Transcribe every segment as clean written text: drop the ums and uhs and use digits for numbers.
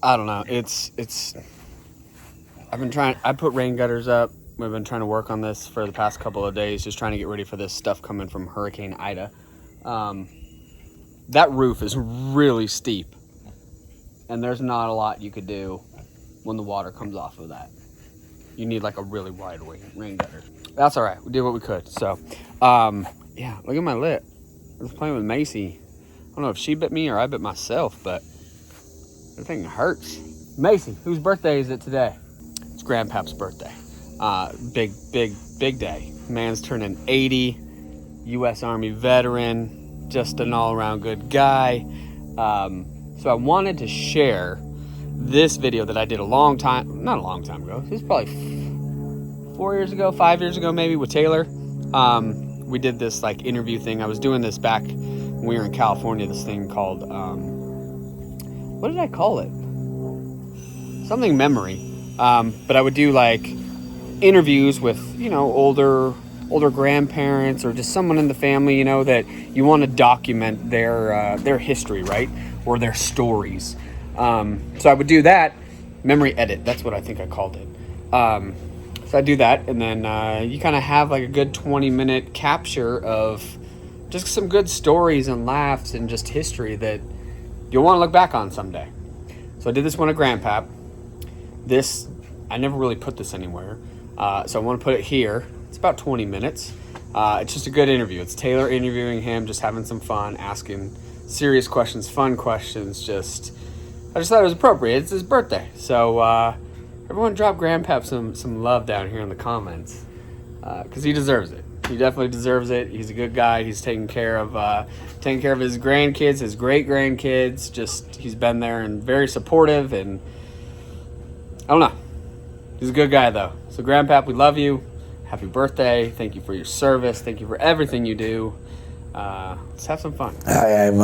I don't know. I put rain gutters up. We've been trying to work on this for the past couple of days, just trying to get ready for this stuff coming from Hurricane Ida. That roof is really steep, and there's not a lot you could do when the water comes off of that. You need like a really wide rain gutter. That's all right. We did what we could. So, yeah, look at my lip. I was playing with Macy. I don't know if she bit me or I bit myself, but everything hurts. Macy, whose birthday is it today? It's Grandpap's birthday. Big day. Man's turning 80, U.S. Army veteran, just an all-around good guy. So I wanted to share this video that I did not a long time ago. This was probably 5 years ago maybe, with Taylor. We did this like interview thing. I was doing this back when we were in California, this thing called, what did I call it? Something memory. But I would do like interviews with, older grandparents or just someone in the family, that you want to document their history, right? Or their stories. So I would do that, memory edit. That's what I think I called it. So I do that, and then you kind of have like a good 20-minute capture of just some good stories and laughs and just history that you'll want to look back on someday. So I did this one at Grandpap. I never really put this anywhere, so I want to put it here. It's about 20 minutes. It's just a good interview. It's Taylor interviewing him, just having some fun, asking serious questions, fun questions. I just thought it was appropriate. It's his birthday, so everyone drop Grandpap some love down here in the comments, because he deserves it. He definitely deserves it. He's a good guy. He's taking care of his grandkids, his great grandkids. He's been there and very supportive, and I don't know. He's a good guy though. So Grandpap, we love you. Happy birthday. Thank you for your service. Thank you for everything you do. Let's have some fun. I am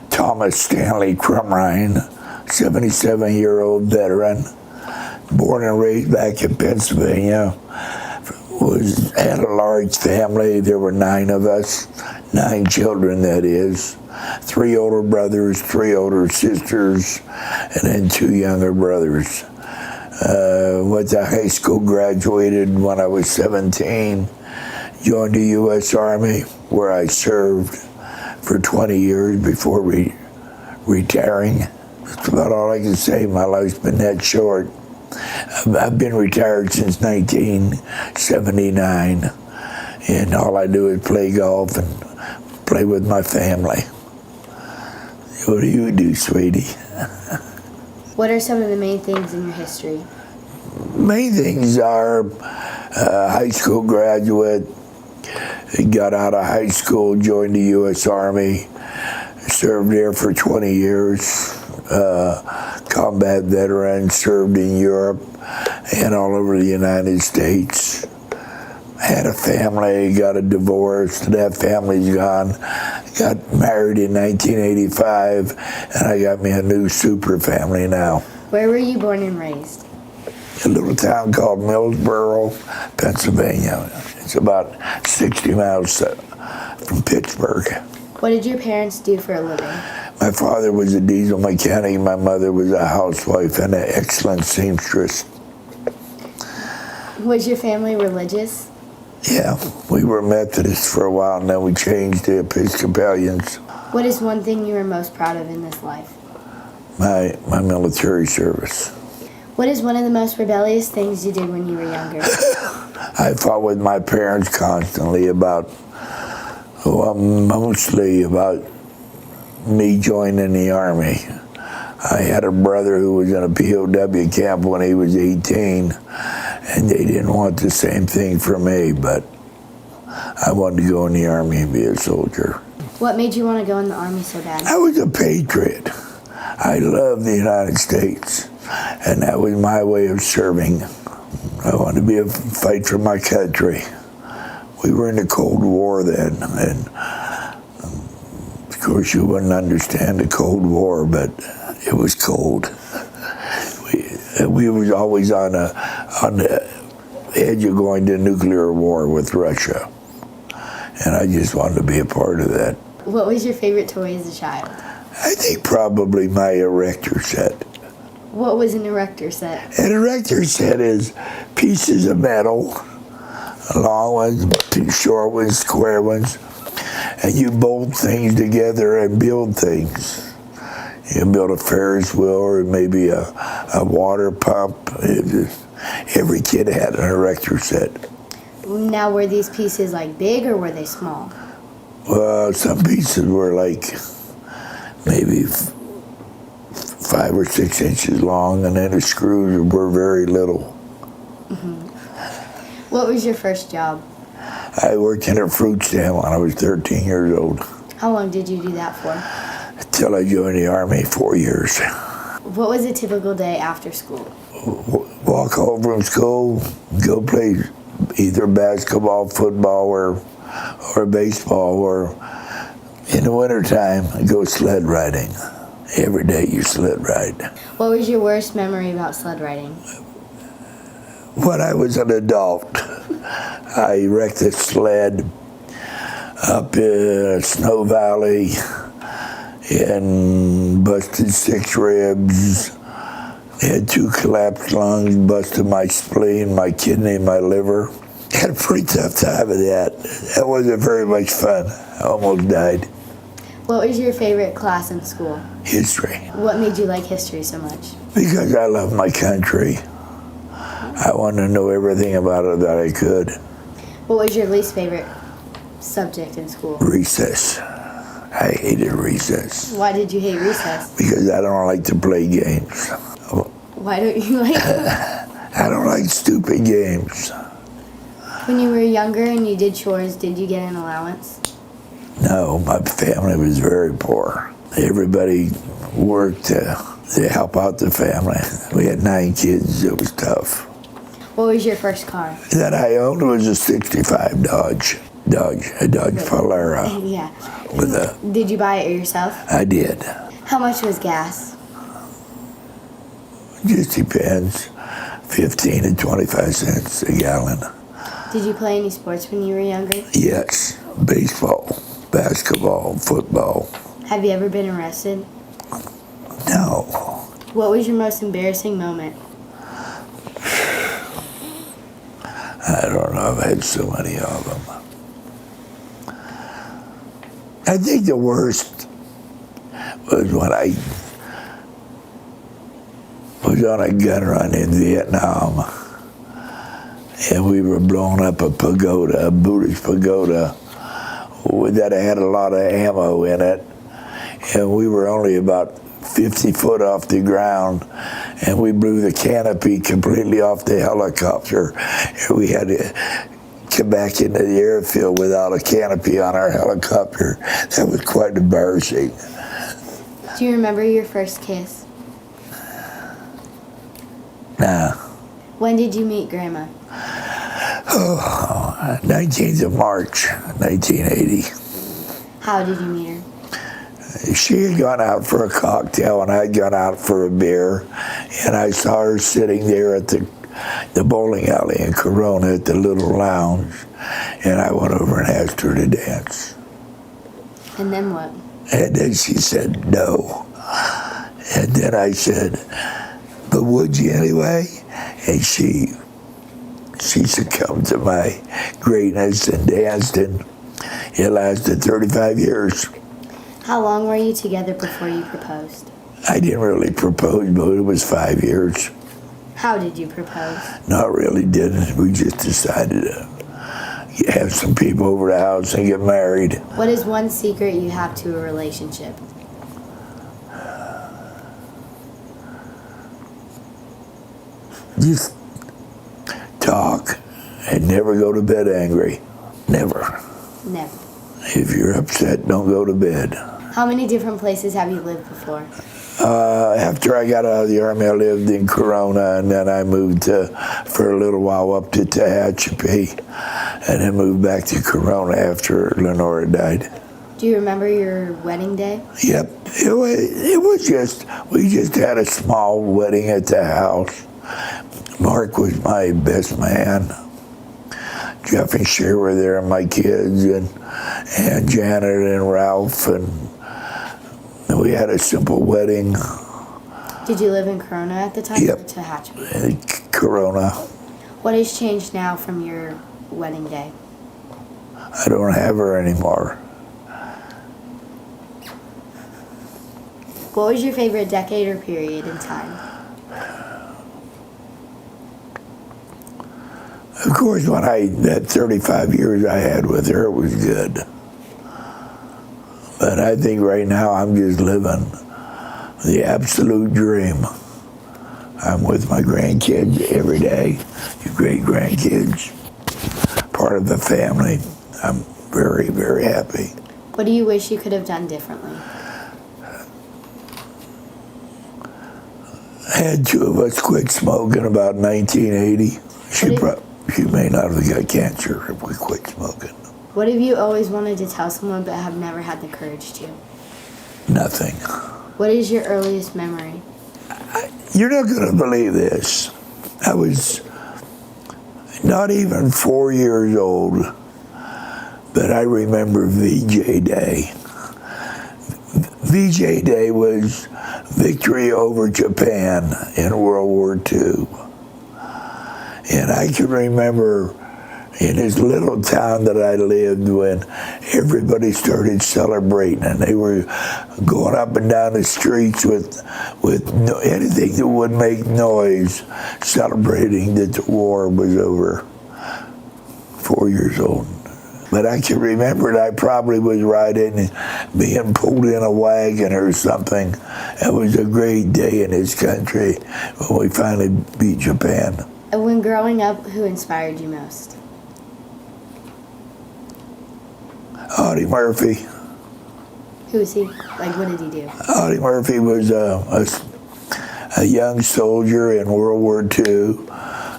Thomas Stanley Crumrine, 77-year-old veteran, born and raised back in Pennsylvania. Had a large family. There were 9 of us, 9 children, that is. 3 older brothers, 3 older sisters, and then 2 younger brothers. Went to high school, graduated when I was 17, joined the U.S. Army, where I served for 20 years before retiring. That's about all I can say. My life's been that short. I've been retired since 1979, and all I do is play golf and play with my family. What do you do, sweetie? What are some of the main things in your history? Main things are high school graduate, got out of high school, joined the U.S. Army, served there for 20 years, combat veteran, served in Europe and all over the United States. Had a family, got a divorce, that family's gone. Got married in 1985, and I got me a new super family now. Where were you born and raised? A little town called Millsboro, Pennsylvania. It's about 60 miles from Pittsburgh. What did your parents do for a living? My father was a diesel mechanic. My mother was a housewife and an excellent seamstress. Was your family religious? Yeah, we were Methodists for a while, and then we changed to Episcopalians. What is one thing you are most proud of in this life? My military service. What is one of the most rebellious things you did when you were younger? I fought with my parents constantly mostly about me joining the Army. I had a brother who was in a POW camp when he was 18, and they didn't want the same thing for me, but I wanted to go in the Army and be a soldier. What made you want to go in the Army so bad? I was a patriot. I loved the United States, and that was my way of serving. I wanted to fight for my country. We were in the Cold War then, and of course you wouldn't understand the Cold War, but it was cold. We was always on the edge of going to nuclear war with Russia, and I just wanted to be a part of that. What was your favorite toy as a child? I think probably my erector set. What was an erector set? An erector set is pieces of metal, long ones, two short ones, square ones, and you bolt things together and build things. You build a Ferris wheel or maybe a water pump. Every kid had an erector set. Now, were these pieces like big or were they small? Well, some pieces were like maybe 5 or 6 inches long, and then the screws were very little. What was your first job? I worked in a fruit stand when I was 13 years old. How long did you do that for? Until I joined the Army, 4 years. What was a typical day after school? Walk home from school, go play either basketball, football, or baseball, or in the wintertime, go sled riding. Every day you sled ride. What was your worst memory about sled riding? When I was an adult, I wrecked a sled up in a snow valley and busted 6 ribs. Had 2 collapsed lungs, busted my spleen, my kidney, my liver. Had a pretty tough time of that. That wasn't very much fun. I almost died. What was your favorite class in school? History. What made you like history so much? Because I love my country. I wanted to know everything about it that I could. What was your least favorite subject in school? Recess. I hated recess. Why did you hate recess? Because I don't like to play games. Why don't you like it? I don't like stupid games. When you were younger and you did chores, did you get an allowance? No, my family was very poor. Everybody worked to help out the family. We had 9 kids. It was tough. What was your first car? That I owned was a '65 Dodge Polara. Yeah. With a, Did you buy it yourself? I did. How much was gas? Just depends. 15 to 25 cents a gallon. Did you play any sports when you were younger? Yes, baseball, basketball, football. Have you ever been arrested? No. What was your most embarrassing moment? I don't know. I've had so many of them. I think the worst was when I was on a gun run in Vietnam, and we were blowing up a pagoda, a Buddhist pagoda, that had a lot of ammo in it, and we were only about 50 foot off the ground, and we blew the canopy completely off the helicopter. We had to come back into the airfield without a canopy on our helicopter. That was quite embarrassing. Do you remember your first kiss? Nah. When did you meet Grandma? 19th of March, 1980. How did you meet her? She had gone out for a cocktail and I had gone out for a beer, and I saw her sitting there at the bowling alley in Corona at the little lounge, and I went over and asked her to dance. And then what? And then she said no. And then I said, but would you anyway? And she succumbed to my greatness and danced, and it lasted 35 years. How long were you together before you proposed? I didn't really propose, but it was 5 years. How did you propose? Not really didn't. We just decided to have some people over the house and get married. What is one secret you have to a relationship? Just talk and never go to bed angry. Never. Never. If you're upset, don't go to bed. How many different places have you lived before? After I got out of the Army, I lived in Corona, and then I moved for a little while up to Tehachapi, and then moved back to Corona after Lenora died. Do you remember your wedding day? Yep. It was just, we just had a small wedding at the house. Mark was my best man. Jeff and Cher were there, and my kids, and Janet and Ralph, and we had a simple wedding. Do Did you live in Corona at the time? Yep. Or Tehachapi? Corona. What has changed now from your wedding day? I don't have her anymore. What was your favorite decade or period in time? Of course, that 35 years I had with her, it was good. But I think right now I'm just living the absolute dream. I'm with my grandkids every day, your great-grandkids, part of the family. I'm very, very happy. What do you wish you could have done differently? I had two of us quit smoking about 1980. She may not have got cancer if we quit smoking. What have you always wanted to tell someone but have never had the courage to? Nothing. What is your earliest memory? You're not going to believe this. I was not even 4 years old, but I remember VJ Day. VJ Day was victory over Japan in World War II. And I can remember in this little town that I lived when everybody started celebrating, and they were going up and down the streets with anything that would make noise, celebrating that the war was over. 4 years old. But I can remember that I probably was riding, being pulled in a wagon or something. It was a great day in this country when we finally beat Japan. And when growing up, who inspired you most? Audie Murphy. Who was he? Like, what did he do? Audie Murphy was a young soldier in World War II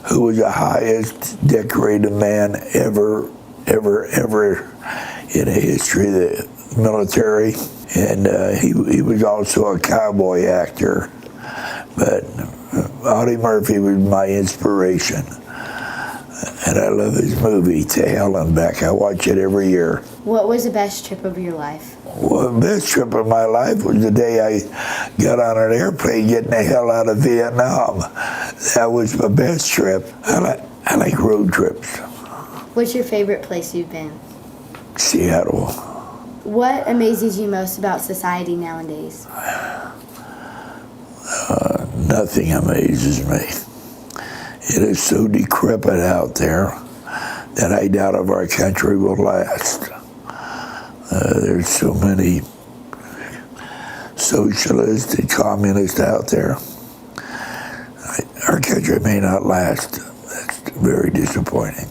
who was the highest decorated man ever in the history of the military. And he was also a cowboy actor. But Audie Murphy was my inspiration. And I love his movie, To Hell and Back. I watch it every year. What was the best trip of your life? Well, the best trip of my life was the day I got on an airplane getting the hell out of Vietnam. That was my best trip. I like road trips. What's your favorite place you've been? Seattle. What amazes you most about society nowadays? Nothing amazes me. It is so decrepit out there that I doubt if our country will last. There's so many socialists and communists out there. Our country may not last. That's very disappointing.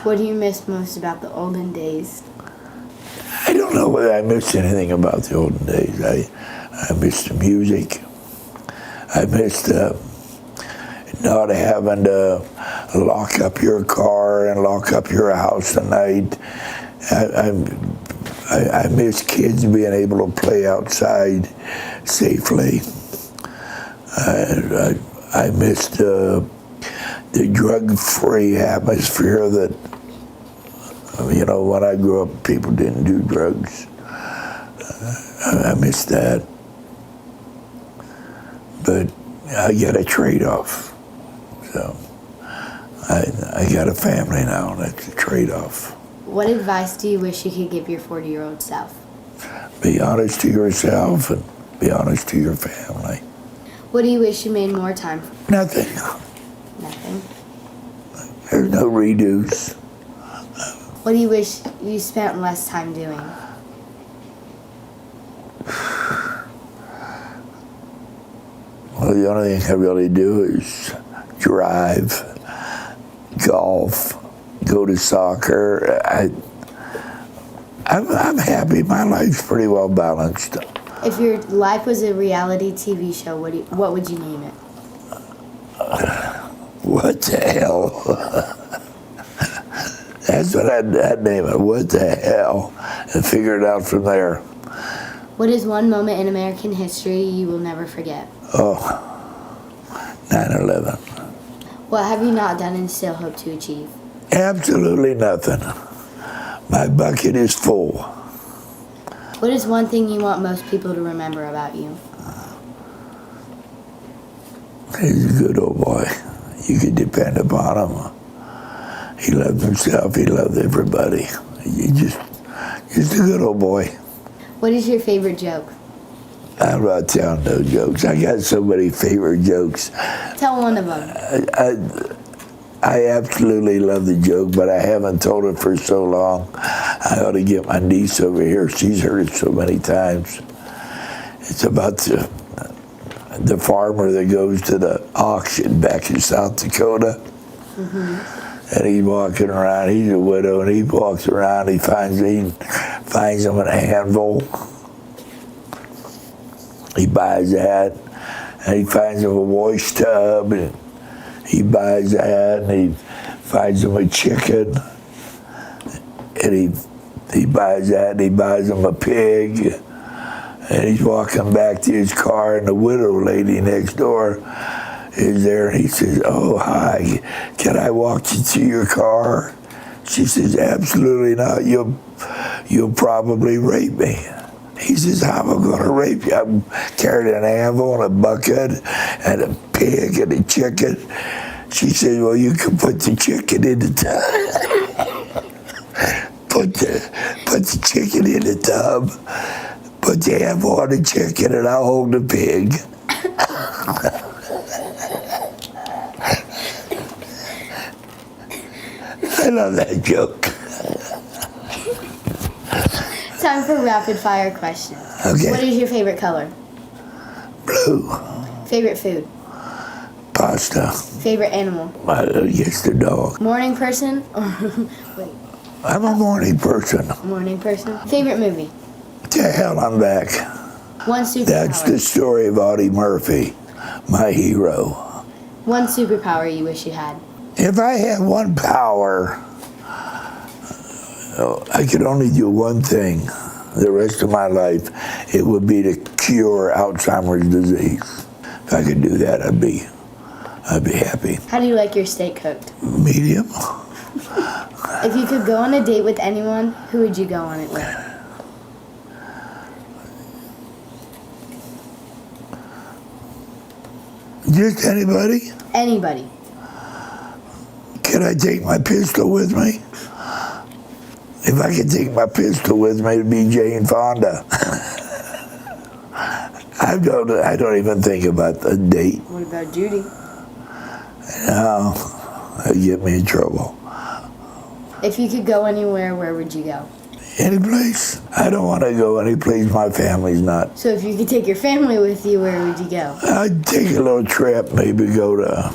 What do you miss most about the olden days? I don't know whether I miss anything about the olden days. I miss the music. I miss not having to lock up your car and lock up your house at night. I miss kids being able to play outside safely. I miss the drug-free atmosphere that, you know, when I grew up, people didn't do drugs. I miss that. But I get a trade-off. So I got a family now, and that's a trade-off. What advice do you wish you could give your 40-year-old self? Be honest to yourself and be honest to your family. What do you wish you made more time for? Nothing. Nothing. There's no redos. What do you wish you spent less time doing? Well, the only thing I really do is drive, golf, go to soccer. I'm happy. My life's pretty well balanced. If your life was a reality TV show, what would you name it? What the hell? That's what I'd name it. What the hell? And figure it out from there. What is one moment in American history you will never forget? Oh, 9/11. What have you not done and still hope to achieve? Absolutely nothing. My bucket is full. What is one thing you want most people to remember about you? He's a good old boy. You could depend upon him. He loved himself. He loved everybody. He just a good old boy. What is your favorite joke? I'm not telling no jokes. I got so many favorite jokes. Tell one of them. I absolutely love the joke, but I haven't told it for so long. I ought to get my niece over here. She's heard it so many times. It's about the farmer that goes to the auction back in South Dakota. Mm-hmm. And he's walking around. He's a widow, and he walks around. He finds him an anvil. He buys that, and he finds him a wash tub, and he buys that, and he finds him a chicken, and he buys that, and he buys him a pig, and he's walking back to his car, and the widow lady next door is there, and he says, "Oh, hi, can I walk you to your car?" She says, "Absolutely not. You'll probably rape me." He says, "How am I going to rape you? I'm carrying an anvil and a bucket and a pig and a chicken." She says, "Well, you can put the chicken in the tub. put the chicken in the tub. Put the anvil on the chicken, and I'll hold the pig." I love that joke. Time for rapid fire questions. Okay. What is your favorite color? Blue. Favorite food? Pasta. Favorite animal? Yes, the dog. Morning person or wait? I'm a morning person. Morning person. Favorite movie? To hell, I'm back. One superpower. That's the story of Audie Murphy, my hero. One superpower you wish you had. If I had one power, I could only do one thing the rest of my life. It would be to cure Alzheimer's disease. If I could do that, I'd be happy. How do you like your steak cooked? Medium. If you could go on a date with anyone, who would you go on it with? Just anybody? Anybody. Can I take my pistol with me? If I could take my pistol with me, it'd be Jane Fonda. I don't even think about the date. What about Judy? No, that'd get me in trouble. If you could go anywhere, where would you go? Any place. I don't want to go any place my family's not. So if you could take your family with you, where would you go? I'd take a little trip, maybe go to.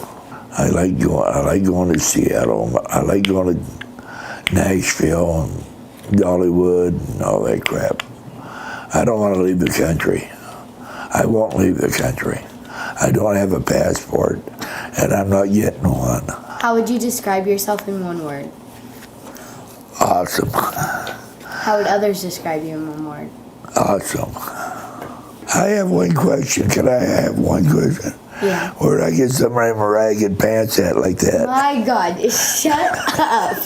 I like going to Seattle. I like going to Nashville and Dollywood and all that crap. I don't want to leave the country. I won't leave the country. I don't have a passport, and I'm not getting one. How would you describe yourself in one word? Awesome. How would others describe you in one word? Awesome. I have one question. Can I have one question? Yeah. Where'd I get somebody in my ragged pants at like that? My God, shut up.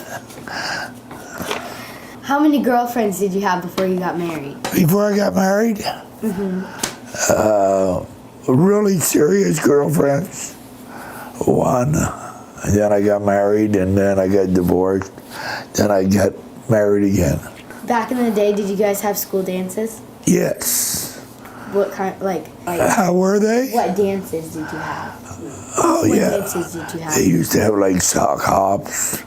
How many girlfriends did you have before you got married? Before I got married? Mm-hmm. Really serious girlfriends. One. And then I got married, and then I got divorced. Then I got married again. Back in the day, did you guys have school dances? Yes. What kind, like How were they? what dances did you have? Oh, What yeah. dances did you have? They used to have like sock hops.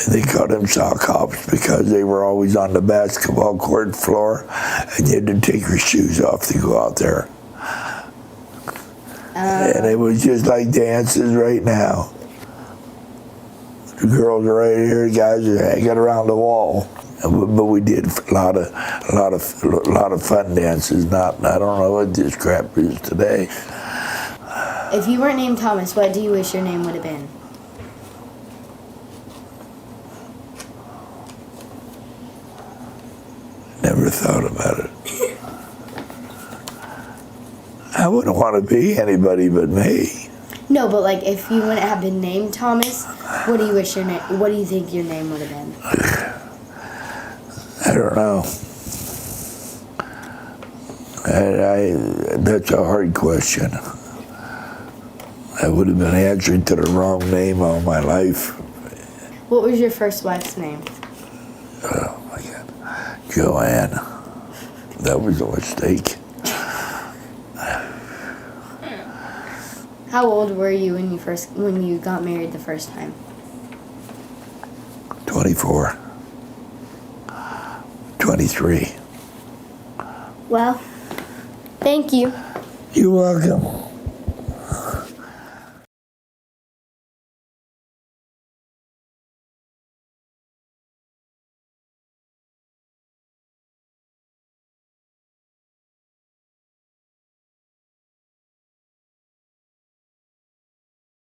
They called them sock hops because they were always on the basketball court floor, and you had to take your shoes off to go out there. And it was just like dances right now. The girls are right here, the guys are hanging around the wall. But we did a lot of fun dances. I don't know what this crap is today. If you weren't named Thomas, what do you wish your name would have been? Never thought about it. I wouldn't want to be anybody but me. No, but like if you wouldn't have been named Thomas, what do you wish your name? What do you think your name would have been? I don't know. That's a hard question. I would have been answering to the wrong name all my life. What was your first wife's name? Oh my God, Joanne. That was a mistake. How old were you when you got married the first time? 24. 23. Well, thank you. You're welcome.